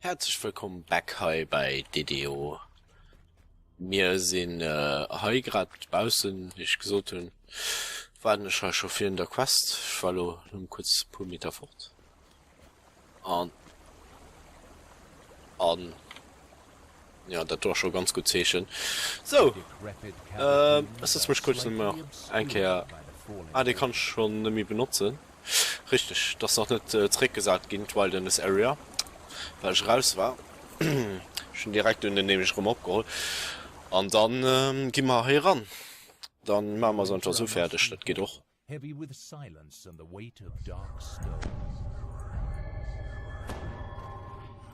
Herzlich willkommen back hier bei DDO. Wir sind hier gerade draußen, ich gesagt habe, waren schon viel in der Quest. Ich war nur kurz ein paar Meter fort. Und ja, das war schon ganz gut sehen. So, das ist mich kurz noch einkehr. Die kann ich schon nicht mehr benutzen. Richtig, das ist noch nicht Trick gesagt gegen Wilderness Area, weil ich raus war. Schon direkt in den nämlich rum abgeholt. Und dann gehen wir hier ran. Dann machen wir es einfach so fertig, das geht doch.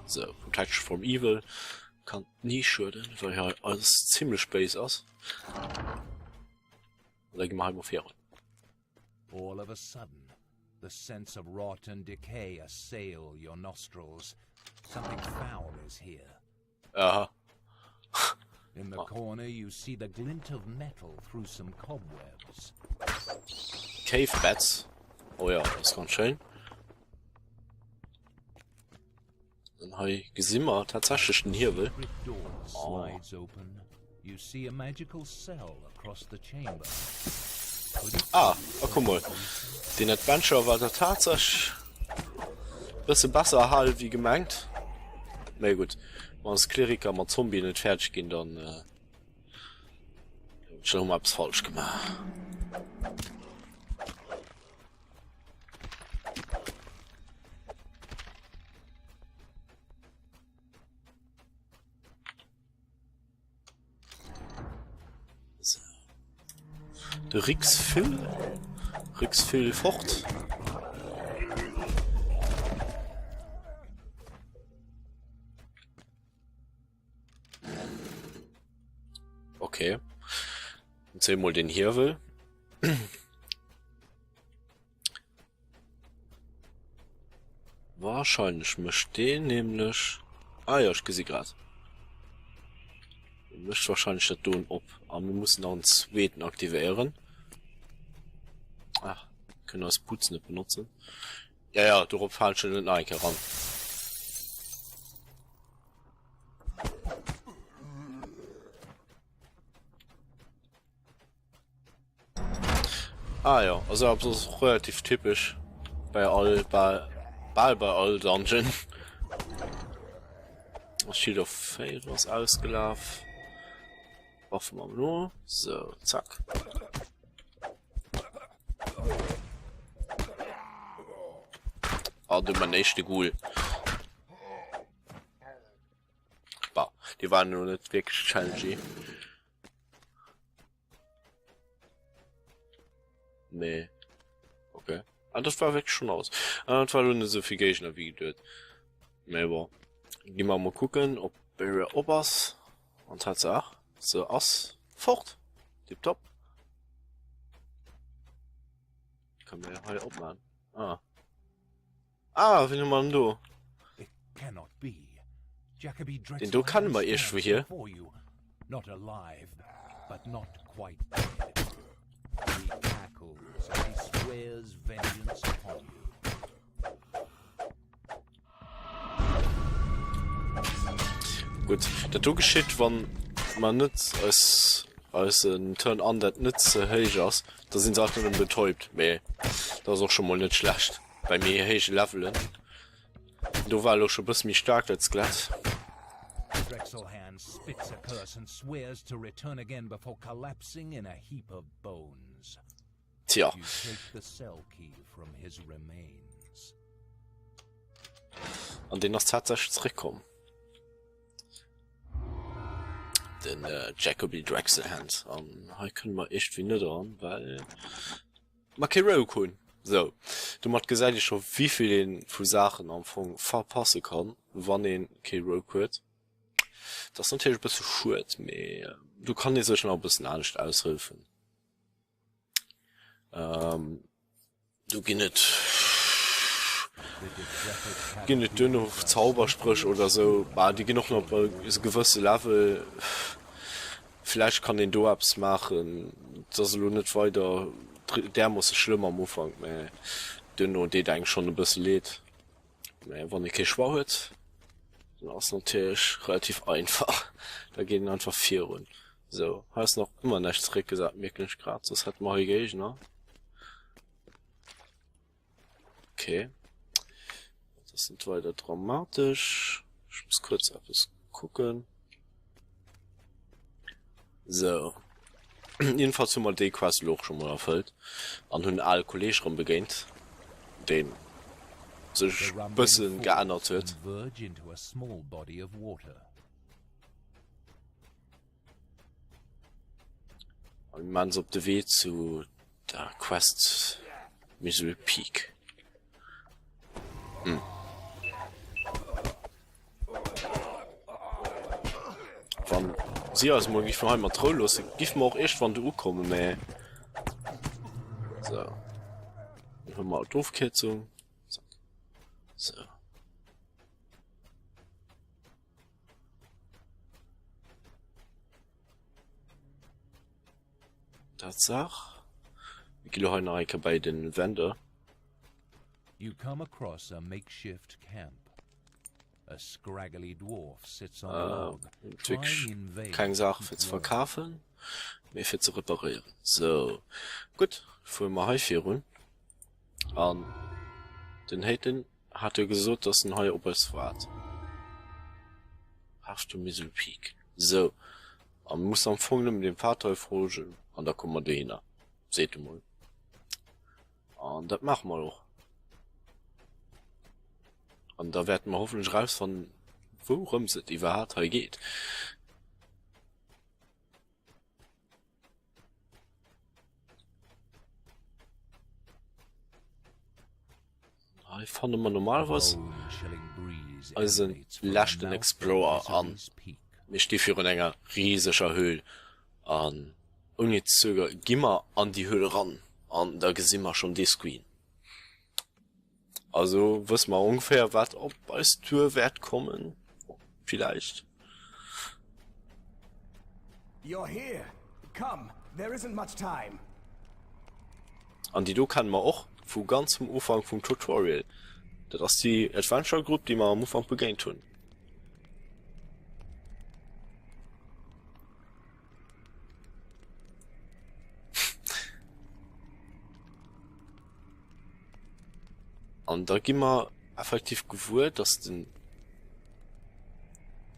So, Protection from Evil kann nie schütteln, weil ja alles ziemlich space aus. Da gehen wir halt auf hier. All of a sudden, the sense of rot and decay assail your nostrils. Something foul is here. Aha. In the corner, you see the glint of metal through some cobwebs. Cave Bats. Oh ja, das ist ganz schön. Dann habe ich gesehen, tatsächlich einen Hebel. Oh. You see a magical cell across the chamber. Oh, guck mal. Den Adventure war der tatsächlich ein bisschen besser halt wie gemeint. Na gut, wenn das Kleriker mit Zombie nicht fertig gehen, dann schon mal was falsch gemacht. So. Der Rixfil fort. Okay. Und sehen mal den hier will. Wahrscheinlich möchte den nämlich. Ah ja, ich sehe gerade. Ich möchte wahrscheinlich das tun ob. Aber wir müssen noch einen zweiten aktivieren. Ach, können wir das Putzen nicht benutzen. Ja, darauf fallen schon den Eike ran. Ah ja, also das ist relativ typisch bei all Dungeon. Das Shield of Fate was ausgelaufen. Hoffen wir nur. So, zack. Du mein nächste Ghoul. Bah, die waren nur nicht wirklich challenging. Nee. Okay. Ah, das war wirklich schon aus. Das war nur eine so viel Gegner wie dort. Nee, aber. Gehen wir mal gucken, ob Barrier Obers und Tatsache so aus. Fort. Tipptopp. Kann man ja heute abmachen. Wie man du? Den du kann man irgendwo hier. Not alive, but not quite dead. He cackles and he swears vengeance upon you. Gut, das geschieht, wenn man nicht als ein Turn on das nicht so hoch ist, da sind Sachen dann betäubt. Nee, das ist auch schon mal nicht schlecht. Bei mir hohe Leveln. Du warst auch schon ein bisschen stark als glatt. Drexelhand spits a curse and swears to return again before collapsing in a heap of bones. Tja. You take the cell key from his remains. An den das tatsächlich zurückkommen. Den Jacoby Drexelhand. Hier können wir echt wie nicht an, weil man kein Rogue holen. So, du hast gesagt schon, wie viel den für Sachen am Anfang verpassen kann, wann den kein Rogue wird. Das ist natürlich ein bisschen schwer, aber du kannst dir schon ein bisschen anders aushelfen. Du gehst nicht dünn auf Zaubersprüche oder so, aber die gehen noch bei gewisse Level. Vielleicht kann den Doabs machen, das ist nicht weiter, der muss schlimmer am Anfang, dünn und den eigentlich schon ein bisschen lädt. Wenn ich kein Schwach hat, Das ist natürlich relativ einfach. Da gehen einfach 4 Runden. So, hast noch immer nichts direkt gesagt, wirklich gerade. Das hat mal gegeben, ne? Okay. Das sind weiter dramatisch. Ich muss kurz etwas gucken. So. Jedenfalls haben wir die quasi auch schon mal erfüllt. An hun alle Kollegen rum beginnt. Den sich ein bisschen geändert wird. Und man ist auf dem Weg zu der Quest Misery Peak. Wann sie als morgen ich verheim trolllos gif mir auch echt wann du komme me so mal doofketzung so Tatsache wie Kilo bei den Wände. You come across a makeshift camp. A scraggly dwarf sits on a log, trying in vain. Keine Sache für zu verkaufen, mehr für zu reparieren. So, gut, für mal Haifieren. Den Hayden hat gesagt, dass ein Hai oberst war. Hast du Misery Peak? So, man muss am Funken mit dem Vater fragen, und da kommen wir da hin. Seht ihr mal. Und das machen wir auch. Und da werden wir hoffentlich raus von worum es überhaupt heute geht. Ich fand immer normalerweise als ein letzten Explorer an. Mir steht für eine länger riesiger Höhle an. Und jetzt sogar geh mal an die Höhle ran. Und da gesehen wir schon die Screen. Also, wissen wir ungefähr, was ob als Türwert kommen. Vielleicht. You're here. Come, there isn't much time. An die do kann man auch von ganz am Anfang vom Tutorial. Das ist die Adventure Group, die wir am Anfang begangen tun. Und da gehen wir effektiv gewollt, dass den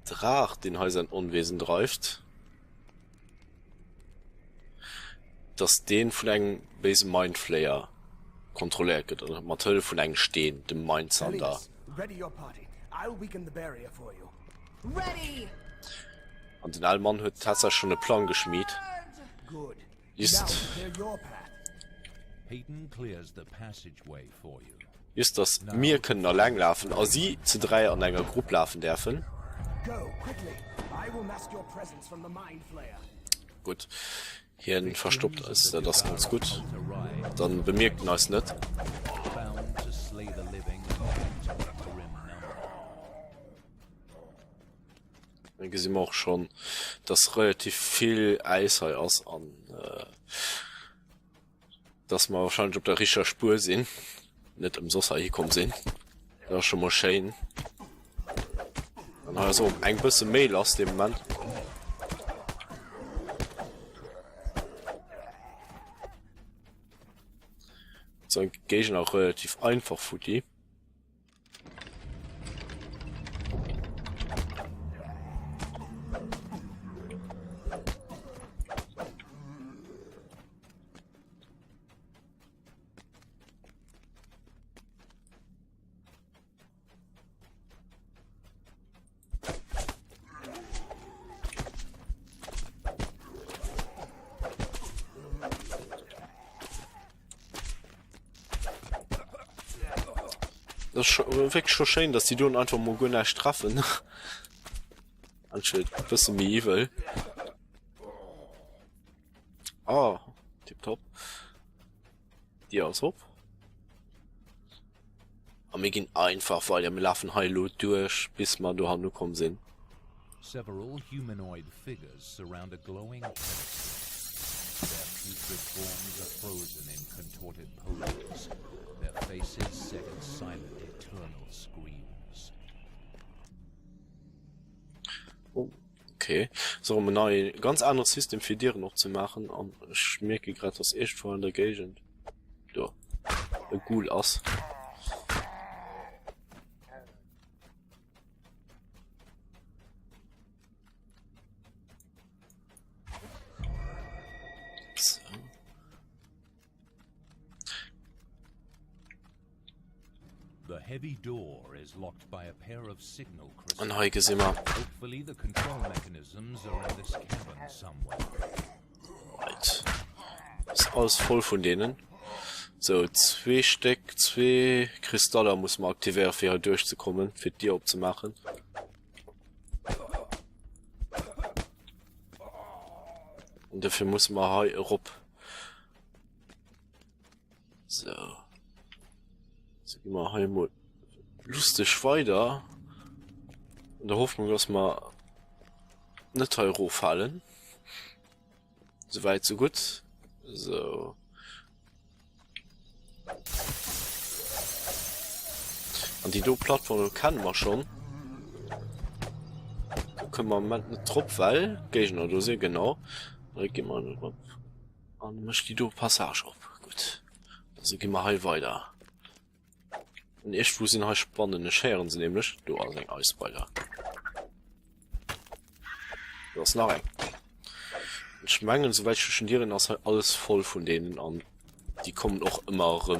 Drach den Häusern Unwesen dreift, dass den von einem Base Mindflayer kontrolliert wird oder Mattel von einem stehen, dem Mindsander. Und den Allmann hat tatsächlich schon einen Plan geschmiedet. Ist das mir können allein laufen, als sie zu 3 an einer Gruppe laufen dürfen. Gut, hier verstoppt ist das ganz gut. Dann bemerkt man es nicht. Dann sehen wir auch schon, dass relativ viel Eis ist an, dass wir wahrscheinlich auf der richtigen Spur sind. Nicht im Sosa hier kommen sehen. Da ist schon mal schön. Dann hat er so ein bisschen Mail aus dem Mann. So ein Gegen auch relativ einfach für die. Das ist wirklich schon schön, dass die tun einfach Moguna straffen. Anscheinend ein bisschen wie evil. Ah, tipptopp. Die aus hopp. Aber wir gehen einfach, weil wir laufen heilo durch, bis wir da angekommen sind. Several humanoid figures surround a glowing pedestal. Their putrid forms are frozen in contorted poses. Their faces set in silent, eternal screams. Okay, so um ein ganz anderes System für dir noch zu machen, und ich merke gerade, das echt vor der Gegend da gut aus. So. The heavy door is locked by a pair of signal crystals. Und heute sind wir. Hopefully the control mechanisms are in this cavern somewhere. Right. Ist alles voll von denen. So, 2 Stück, 2 Kristalle muss man aktivieren, für hier durchzukommen, für die abzumachen. Und dafür muss man hier rup. So. So gehen wir hier mal lustig weiter. In der Hoffnung, dass wir nicht hier fallen. Soweit, so gut. So. Und die Do-Plattform kann man schon. Da können wir mit einer Truppwall, Gegner, du siehst genau. Da gehen wir drauf. Und dann möchte die Do-Passage ab. Gut. Also gehen wir halt weiter. Und erst wo sind halt spannende Scheren, sind nämlich. Du hast ein Eisbeiler. Du hast noch ein. Ich meine, soweit ich studieren, ist halt alles voll von denen an. Die kommen auch immer rum.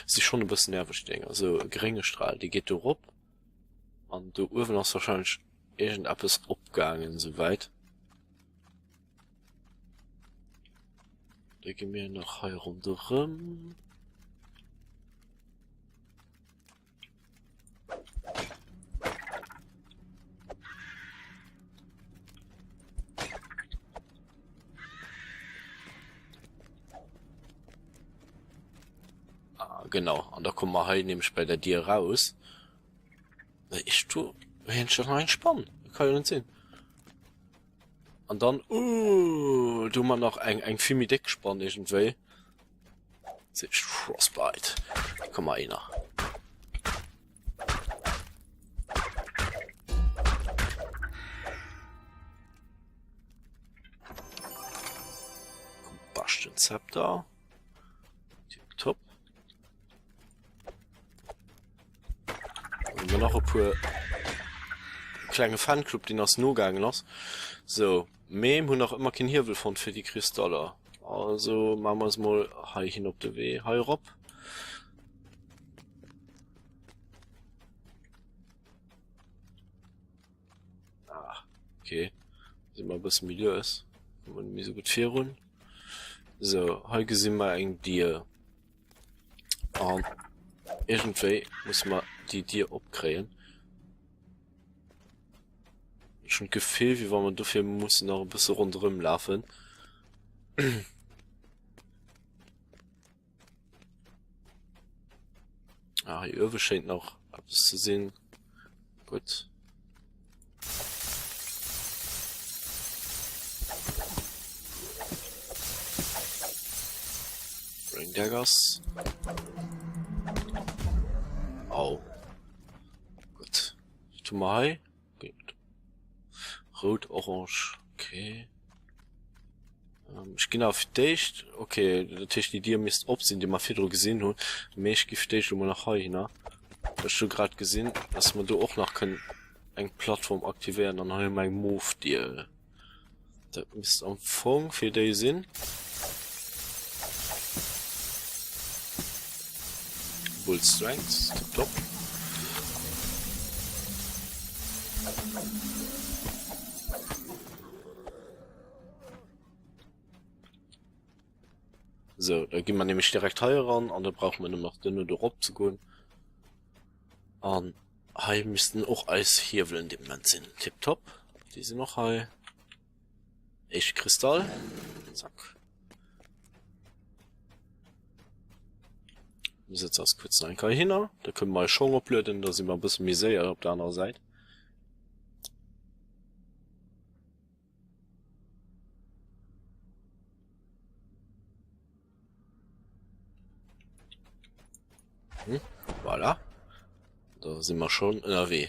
Sie schon ein bisschen nervig, denke. Also, geringe Strahl, die geht da rup. Und du oben hast wahrscheinlich irgendetwas abgegangen, soweit. Da gehen wir noch hier rundherum. Genau, und da kommen wir halt nämlich bei der Dir raus. Ich tu, wenn schon einspannen, kann ich nicht sehen. Und dann, du mal noch ein Film mit Deck spannen irgendwie. Das ist Frostbite. Komm mal einer. Combustion Scepter. Top. Und wir noch ein paar kleine Fanclub, die noch nur gegangen ist. So, Mem haben noch immer kein Hebelfond für die Kristalle. Also machen wir es mal hier hin auf der Weg, hier rob. Ah, okay. Sind wir ein bisschen Milieu ist. Kann man nicht so gut fahren. So, heute sind wir ein Tier. Und irgendwie muss man die Tier abkriegen. Schon Gefühl, wie wenn man dafür muss noch ein bisschen rundherum laufen. Ah, hier oben scheint noch etwas zu sehen. Gut. Ring Daggers. Au. Gut. Tu mal. Gut. Rot, Orange. Okay. Ich gehe auf Dicht. Okay, der Tisch, die dir misst ob sind, die mal viel gesehen hat. Ich gehe Dicht immer nach Hause, ne? Hast du gerade gesehen, dass man da auch noch eine Plattform aktivieren, dann habe ich mein Move dir. Da misst am Anfang für die Sinn. Bull Strength, top. So, da geht man nämlich direkt hier ran und da braucht man nur noch dünne drauf zu gehen. Und hier müssten auch Eishebel in dem Moment sind. Tipptopp. Die sind noch hier. Echt Kristall. Zack. Wir setzen das kurz ein Kai hin. Da können wir schon abblöden, da sind wir ein bisschen mehr auf der anderen Seite. Voilà. Da sind wir schon in der W.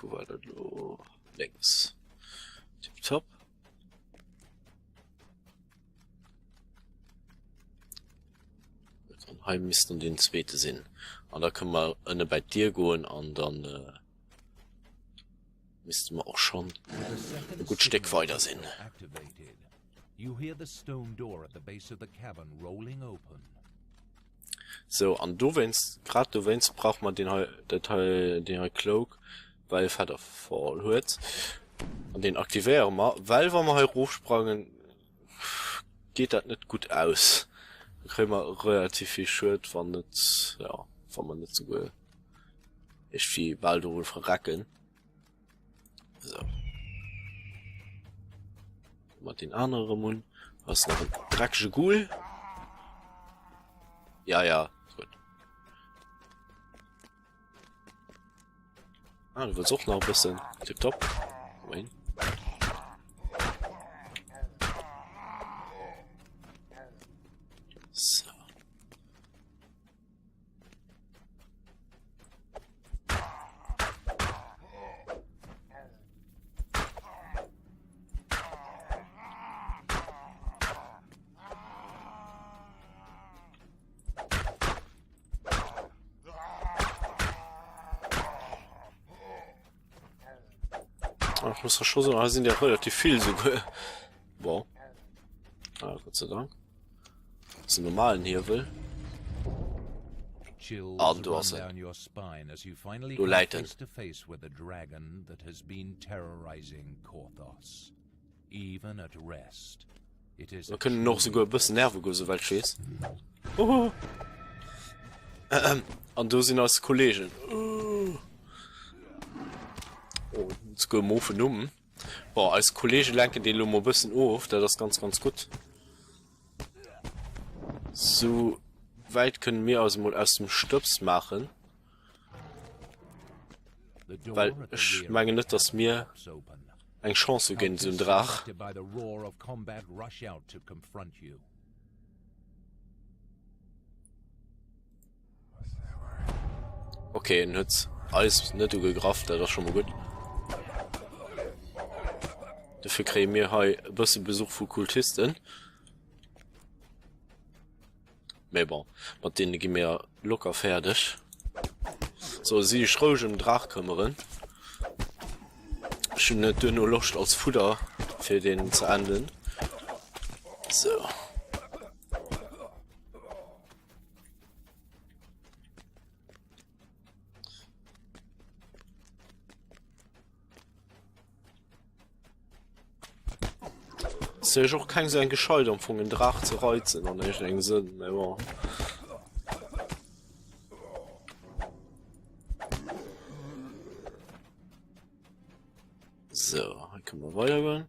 Wo war das? Links. Tipptopp. Dann heim müssten den zweiten Sinn. Und da können wir eine bei dir gehen und dann müssten wir auch schon ein gut Stück weiter sind. You hear the stone door at the base of the cavern rolling open. So, und du wennst, braucht man den Cloak, weil Vater voll hört. Und den aktivieren wir, weil wenn wir hier hochsprangen, geht das nicht gut aus. Dann kriegen wir relativ viel Schuld, wenn man nicht so gut echt viel bald wohl verrecken. So. Mal den anderen Mund. Was noch ein dreckiger Ghoul? Ja, gut. Ah, du willst auch noch ein bisschen. Tipptopp. Moment. So. Ich muss ja schon sagen, da sind ja relativ viel sogar. Wow. Ah, Gott sei Dank. Was den normalen hier will. Chills du run hast down your spine as you finally Du come Leiten. face to face with the dragon that has been terrorizing Korthos. Even at rest, it is Wir a können noch sogar ein bisschen Nerven so weit schießen. Oh. Und du sind als Kollegen. Oh, jetzt gehen wir auf. Boah, als Kollege lenken die Lummer ein bisschen auf, das ist ganz gut. So weit können wir aus dem Stups machen. the door Weil at the ich rear meine of nicht, the dass cavern wir pops open. eine Chance gegen so einen Drach. Distracted by the roar of combat, rush out to confront you. Okay, nütz. Alles nicht gegraft, das ist schon mal gut. Dafür kriegen wir hier ein bisschen Besuch von Kultisten. Aber bon, mit denen gehen wir locker fertig. So, sie ist ruhig im Drach kümmern. Ich habe nicht nur Lust als Futter für den zu enden. So. Es ist auch kein so ein Geschall, um von den Drach zu reizen, und nicht einen Sinn, aber. So, dann können wir weitergehen.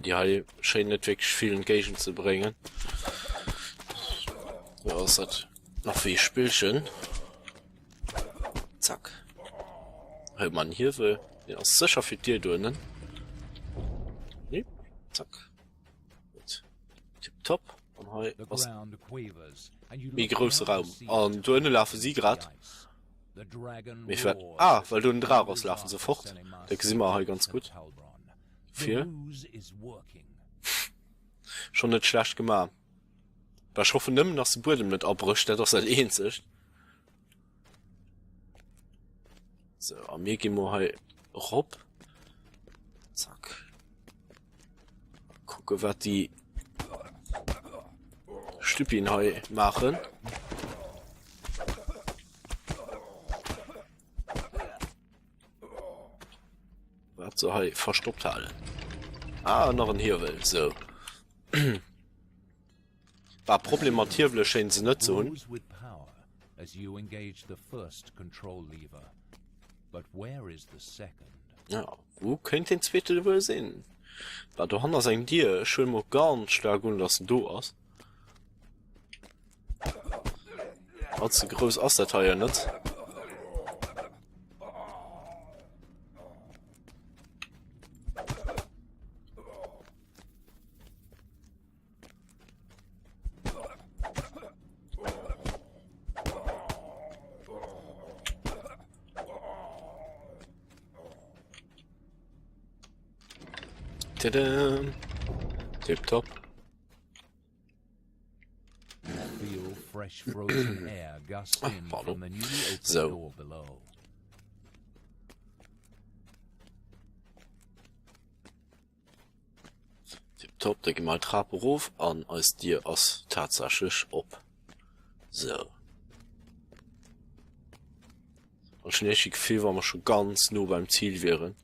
Die halt scheinen nicht wirklich viel Engagement zu bringen. Ja, es hat noch viel Spielchen. Zack. Hey man, hier will ja sicher für dir drinnen. Nee, zack. Gut. Tipptopp. Und halt The was ground quavers, and you wie look größer down Raum. to see Und drinnen laufen sie grad. the dragon Mich wird. roars Ah, as weil it du einen Draht thunders rauslaufen after sofort. Selimas Da sehen wir halt ganz and gut. Talbron. The Viel. ruse is working. Schon nicht schlecht gemacht. Aber ich hoffe nicht, dass der Boden nicht abbricht, das ist halt ähnlich. So, und wir gehen mal halt rob. Zack. Gucken, was die Stüpin heu machen. Was so heu verstoppt alle. Ah, noch ein Hirwel, so. War problematierle schein ze net so. Grows with power as you engage the first control lever. But where is the second? Ja, wo könnt den zweite wohl sehen? War du anders ein dir schon mo ganz stark und lassen du aus. Als du groß aus der Teil net. Tadam. Tipptopp. Feel fresh frozen air gust in pardon. from the newly opened So. door below. Tipptopp, da geh mal Trapperuf an als dir aus tatsächlich op. So. Und schnellschick viel, weil wir schon ganz nur beim Ziel wären.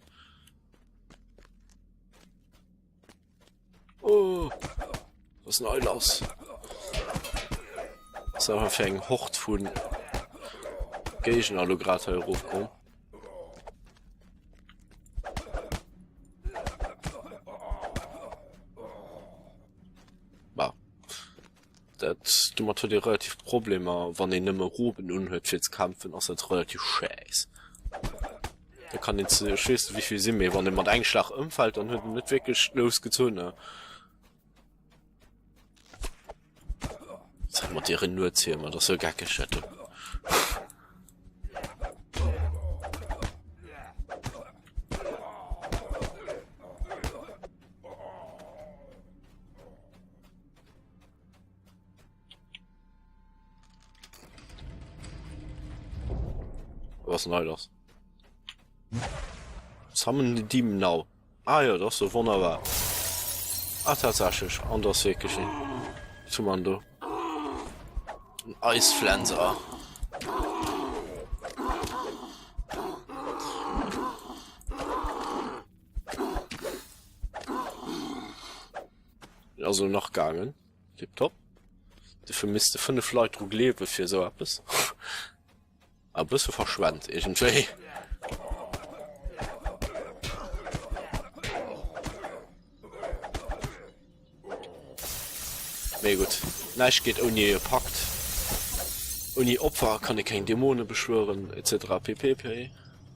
Oh, was ist denn los? So, wir fangen Hort von Gegen alle gerade hier raufkommen. Bah. Das du mal die relativ Probleme, wenn ich nicht mehr Ruben unhört fürs Kämpfen, ist das relativ scheiß. Da kann jetzt schießen, wie viel sind wir, wenn jemand einen Schlag umfällt, dann hat er nicht wirklich losgezogen. Sag mal, die nur erzählen, das ist so gar geschätzt. Was ist denn das? Was haben die Diemen now? Ah ja, das ist so wunderbar. Ah, tatsächlich, anders wirklich. Zum Mando. Ein Eispflanzer. Also noch gegangen. Tipptopp. Du vermisste 5 Leute leben für so etwas. Aber bist du verschwand, irgendwie. Mehr gut. Nichts geht ohne gepackt. Ohne Opfer kann ich keine Dämonen beschwören, etc. pp.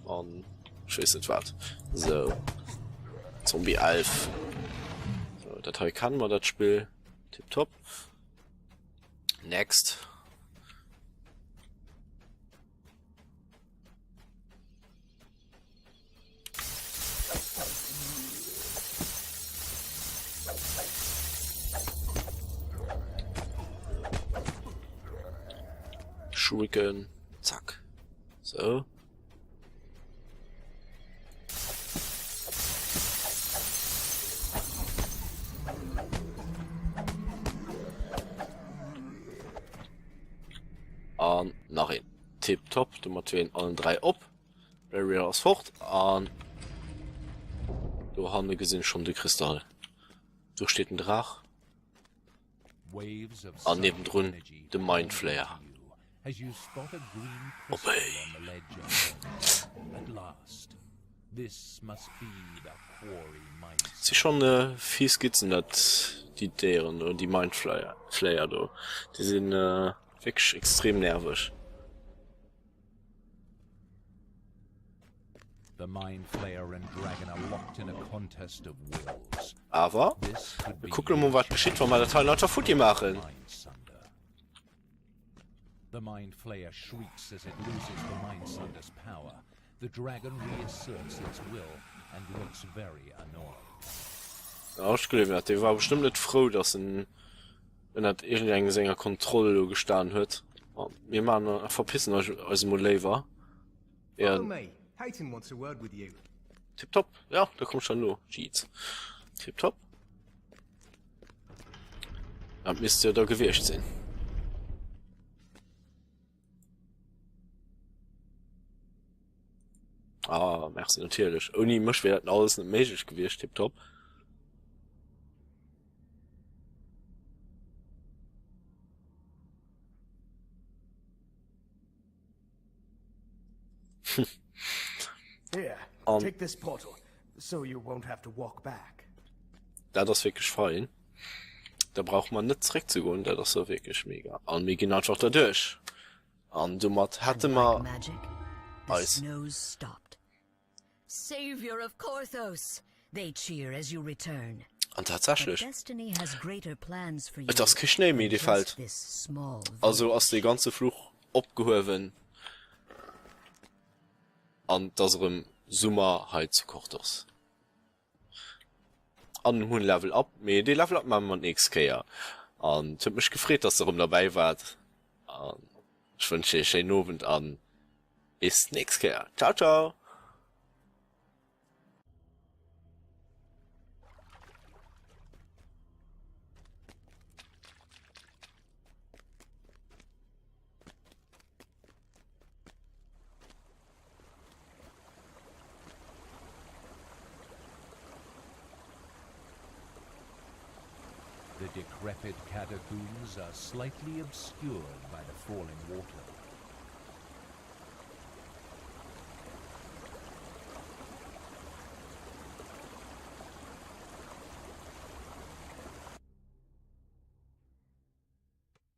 Und ich weiß nicht was. So. Zombie 11. So, das kann man das Spiel. Tipptopp. Next. Shuriken, zack. So. Und nach hin. Tipptopp, du machst allen 3 ab. Barrier ist fort. Und du hast gesehen schon die Kristall. Du steht ein Drach. Und nebendrun the Mind Flayer. Obey. Sie schon viel Skizzen hat die deren oder die Mind Flayer do. Die sind wirklich extrem nervig. The Mind Flayer and Dragon are locked in a contest of wills. Aber wir gucken mal, was geschieht, wenn wir das Teil lauter Footy machen. The Mind Flayer shrieks as it loses the Mind Sunder's power. The dragon reasserts its will and looks very annoyed. Ausgelöst hat, der war bestimmt nicht froh, dass wenn hat irgendein Sänger Kontrolle gestanden hat. Wir machen verpissen euch als Molever. Ja. Hayton wants a word with you. Tipptopp, ja, da kommt schon nur. Cheats. Tipptopp. Dann müsst ihr da gewircht sinn. Ah, merci natürlich. Uni muss werden alles nicht magisch gewircht, tipptopp. Here, take this portal, so you won't have to walk back. Da das wirklich fein. Da braucht man nicht zurückzugehen, da das so wirklich mega. Und wir gehen einfach da durch. Und du hatte mal Magic. The Ice. snows stopped. Savior of Korthos, they cheer as you return. Und But tatsächlich. destiny has greater plans for you. Das ist Schnee mir than gefällt. just this small Also aus der ganze Fluch abgehoben. An das im Sommer halt zu kocht ist. An hun Level up, mir die Level up man nix ja. Und hab mich gefreut, dass darum dabei wart. Ich wünsche euch einen Abend an. Ist nix ja. Ciao, ciao. The decrepit catacombs are slightly obscured by the falling water.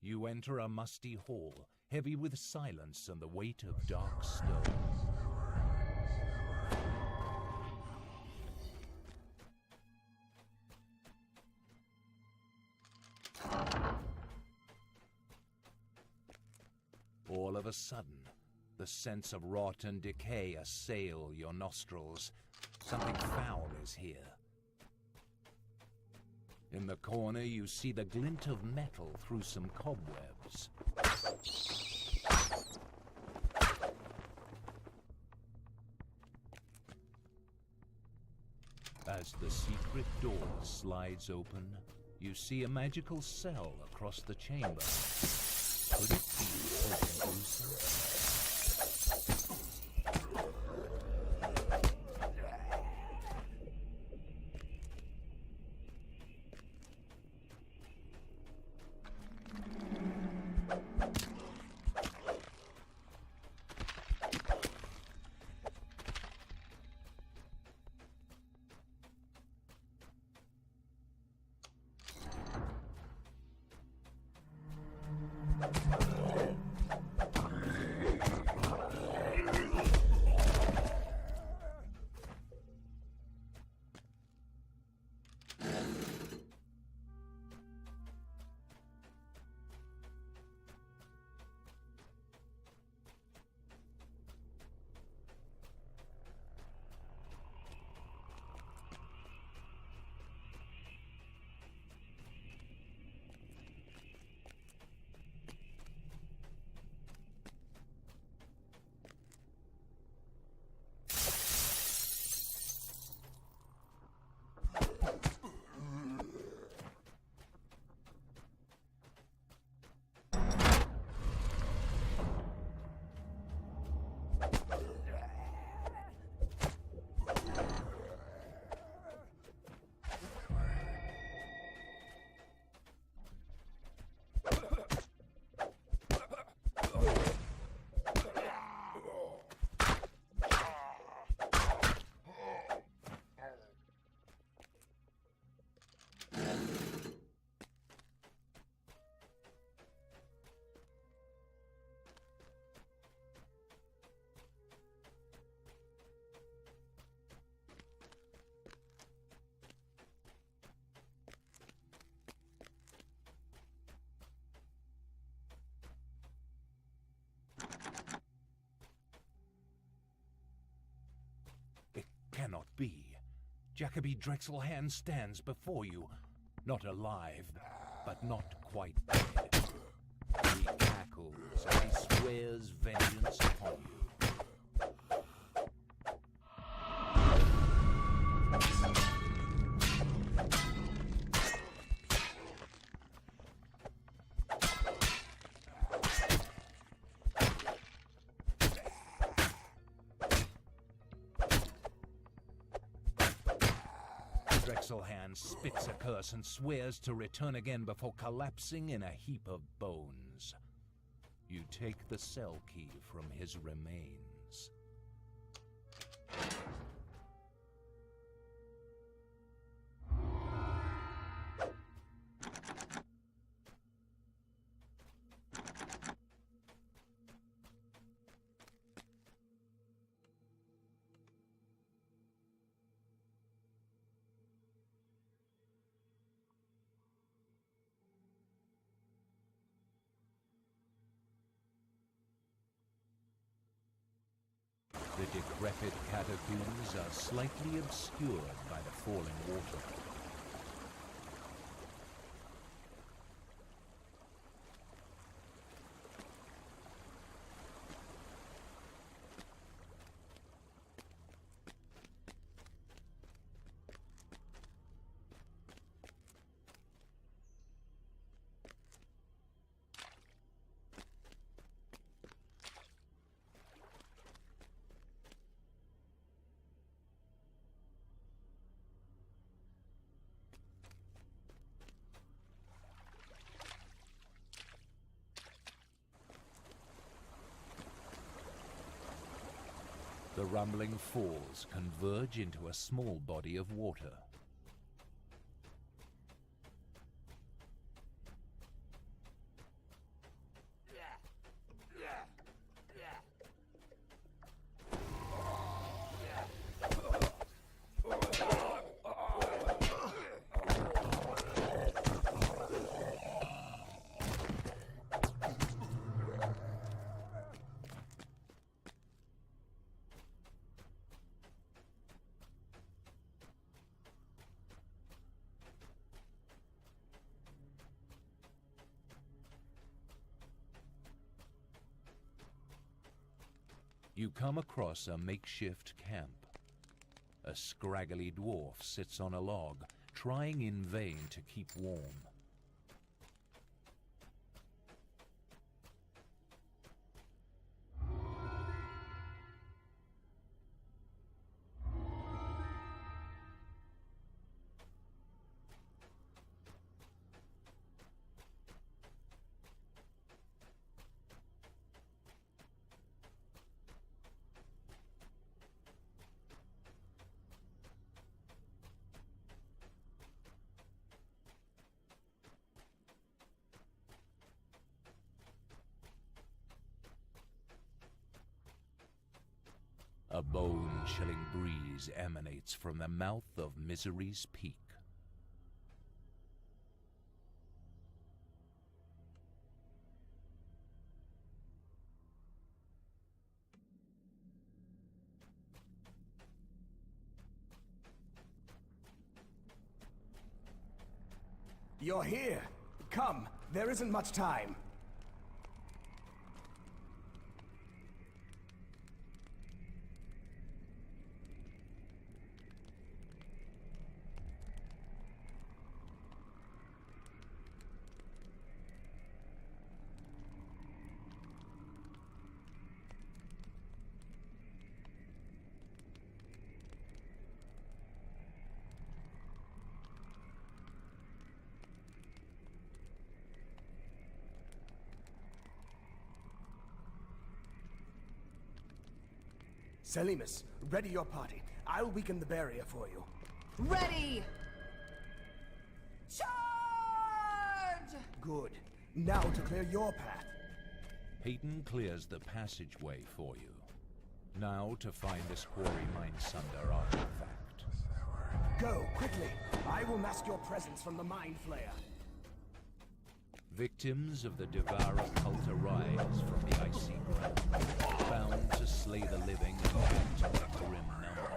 You enter a musty hall, heavy with silence and the weight of dark stone. All of a sudden, the sense of rot and decay assail your nostrils. Something foul is here. In the corner, you see the glint of metal through some cobwebs. As the secret door slides open, you see a magical cell across the chamber. Could it be Open-Grusa? Cannot be. Jacoby Drexelhand stands before you, not alive, but not quite dead. He cackles as he swears vengeance upon you. Drexelhand spits a curse and swears to return again before collapsing in a heap of bones. You take the cell key from his remains. The decrepit catacombs are slightly obscured by the falling water. The rumbling falls converge into a small body of water. You come across a makeshift camp. A scraggly dwarf sits on a log, trying in vain to keep warm. A bone-chilling breeze emanates from the mouth of Misery's Peak. You're here. Come, there isn't much time. Selimus, ready your party. I'll weaken the barrier for you. Ready! Charge! Good. Now to clear your path. Peyton clears the passageway for you. Now to find this Quarry Mind Sunder artifact. Go, quickly. I will mask your presence from the Mind Flayer. Victims of the Devourer cult arise from the icy ground, bound to slay the living and add to their grim number.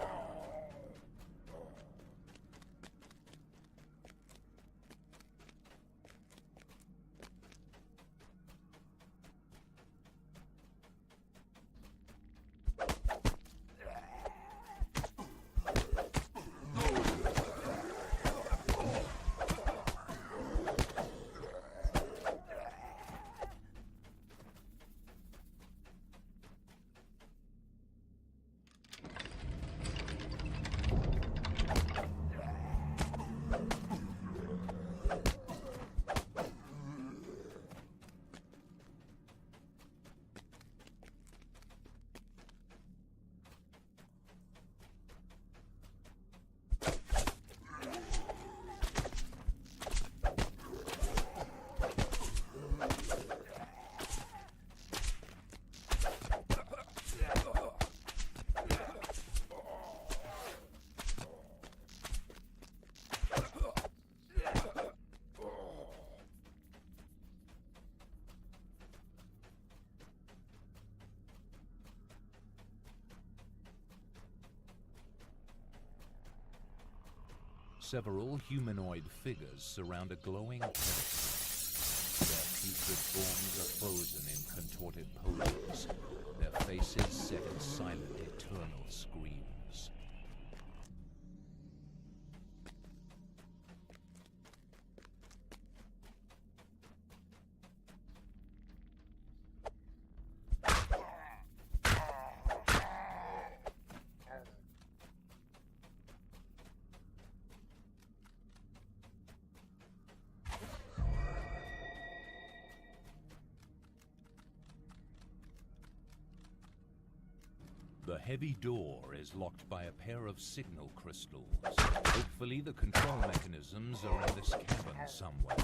Several humanoid figures surround a glowing pedestal. Their putrid forms are frozen in contorted poses, their faces set in silent, eternal screams. The heavy door is locked by a pair of signal crystals. Hopefully the control mechanisms are in this cabin somewhere.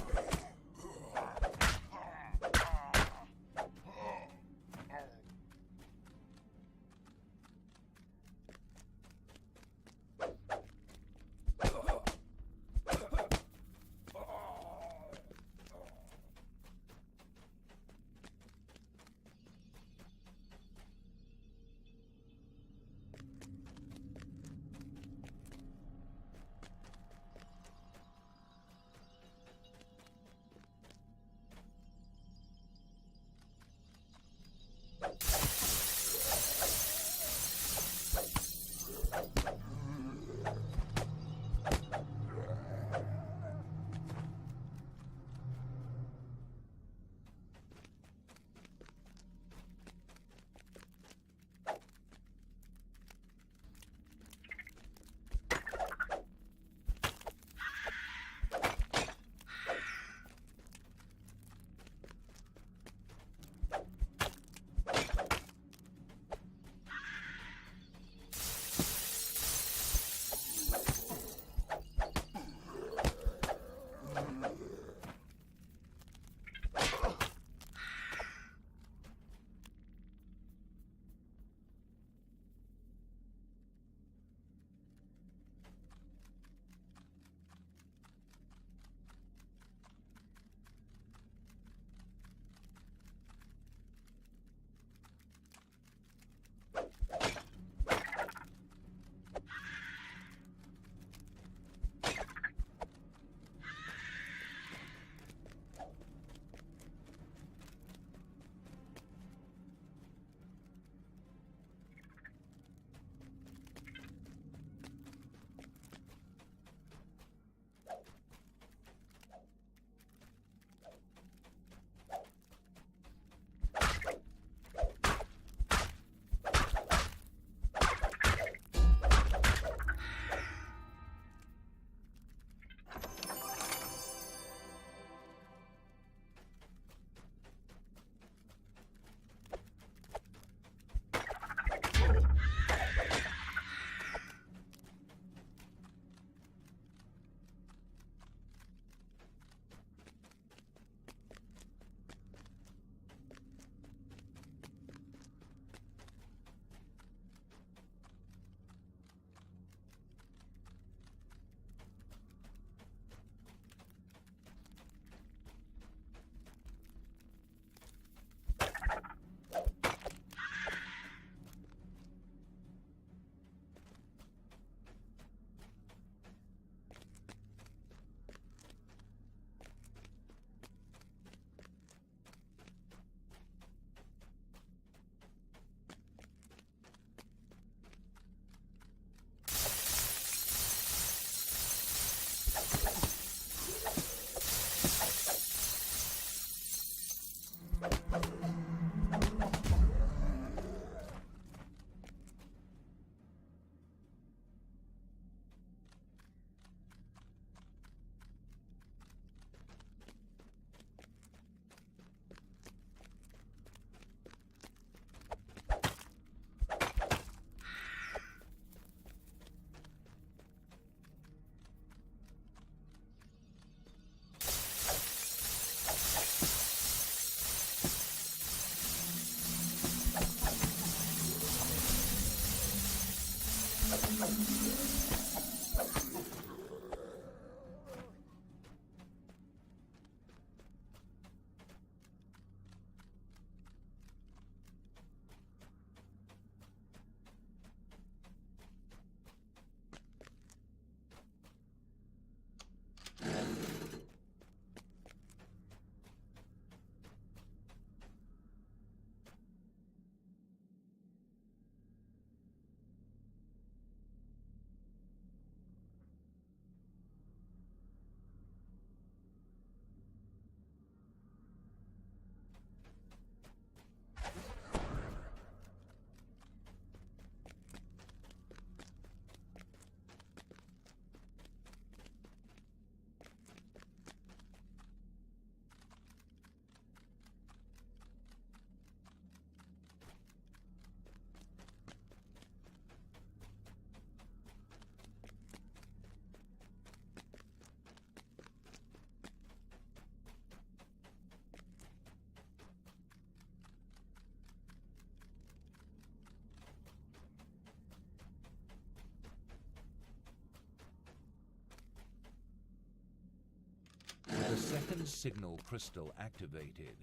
second signal crystal activated.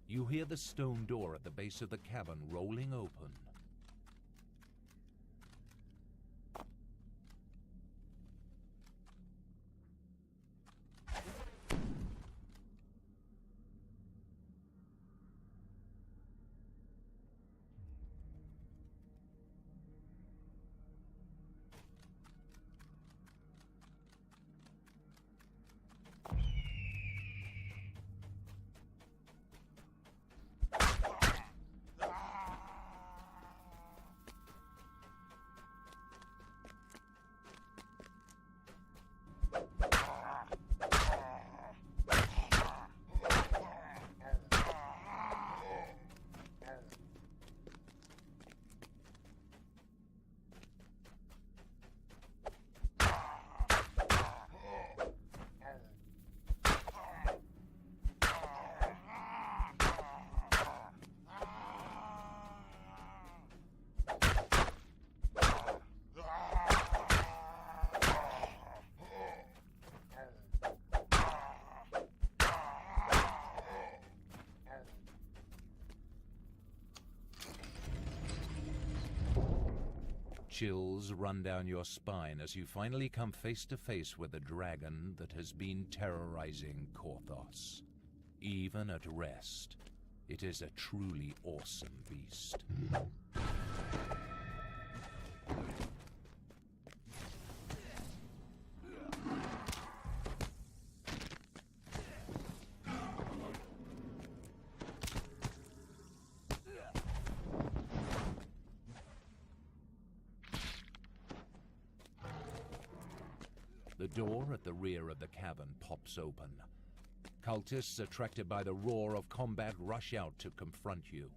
You hear the stone door at the base of the cavern rolling open. Chills run down your spine as you finally come face to face with the dragon that has been terrorizing Korthos. Even at rest, it is a truly awesome beast. The door at the rear of the cavern pops open. Cultists attracted by the roar of combat rush out to confront you.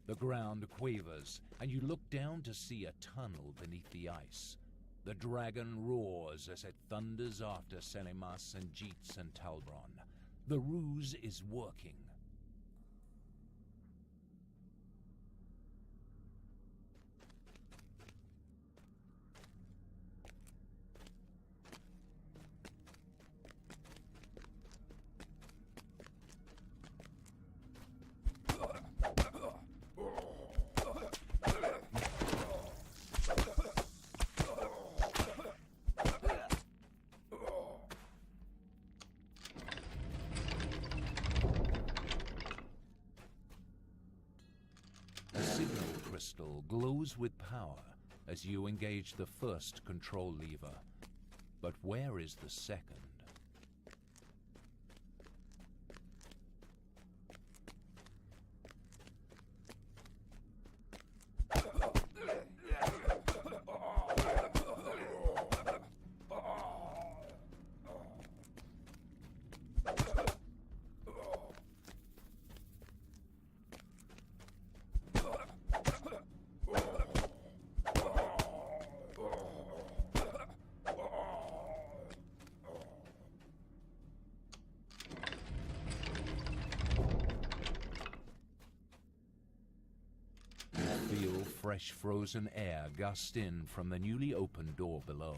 The ground quavers, and you look down to see a tunnel beneath the ice. The dragon roars as it thunders after Selimas and Jeets and Talbron. The ruse is working. Glows with power as you engage the first control lever. But where is the second? fresh frozen air gust in from the newly opened door below.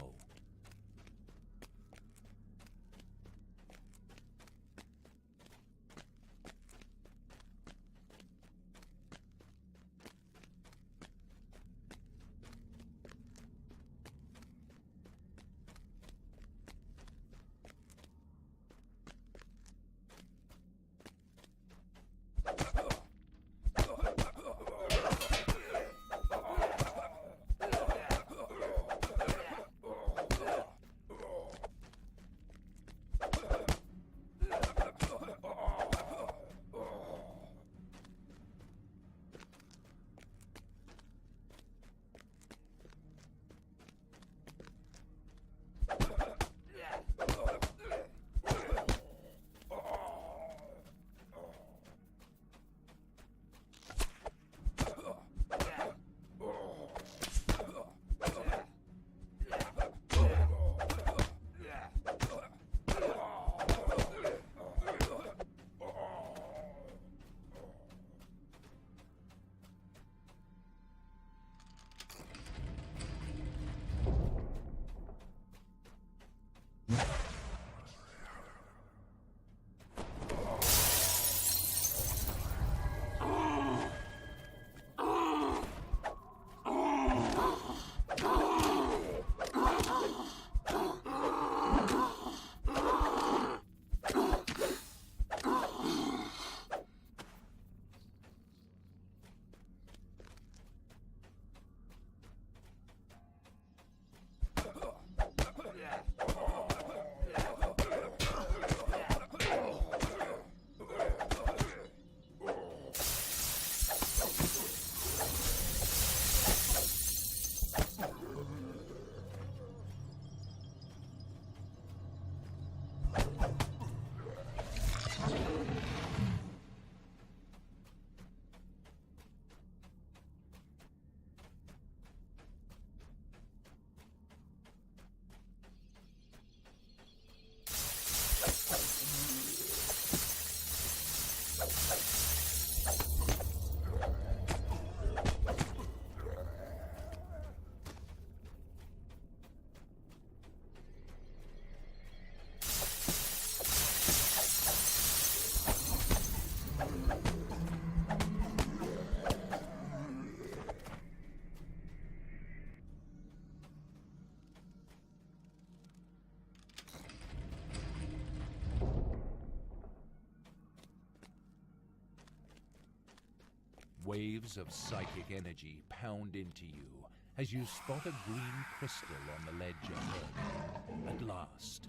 Waves of psychic energy pound into you as you spot a green crystal on the ledge ahead. At last,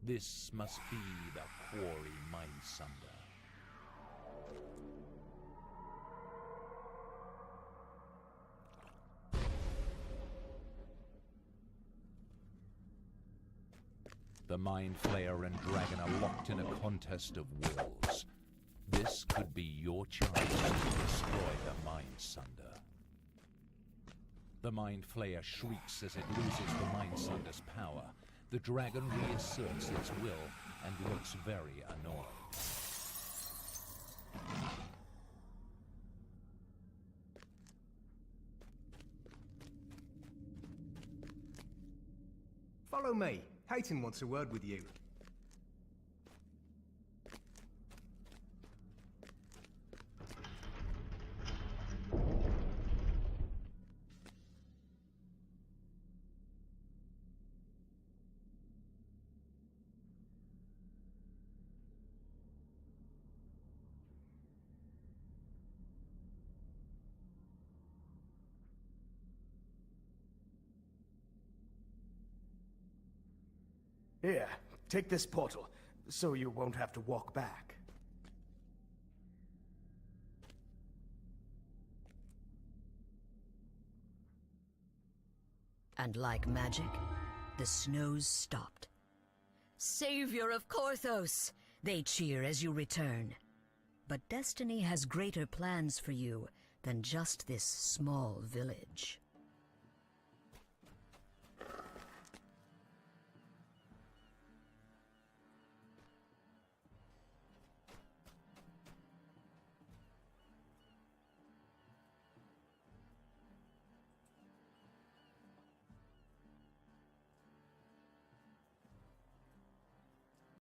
this must be the Quarry Mindsunder. The Mind Flayer and Dragon are locked in a contest of wills. This could be your chance to destroy the Mindsunder. The Mind Flayer shrieks as it loses the Mindsunder's power. The dragon reasserts its will and looks very annoyed. Follow me. Hayton wants a word with you. Here, take this portal, so you won't have to walk back. And like magic, the snows stopped. Savior of Korthos! They cheer as you return. But destiny has greater plans for you than just this small village.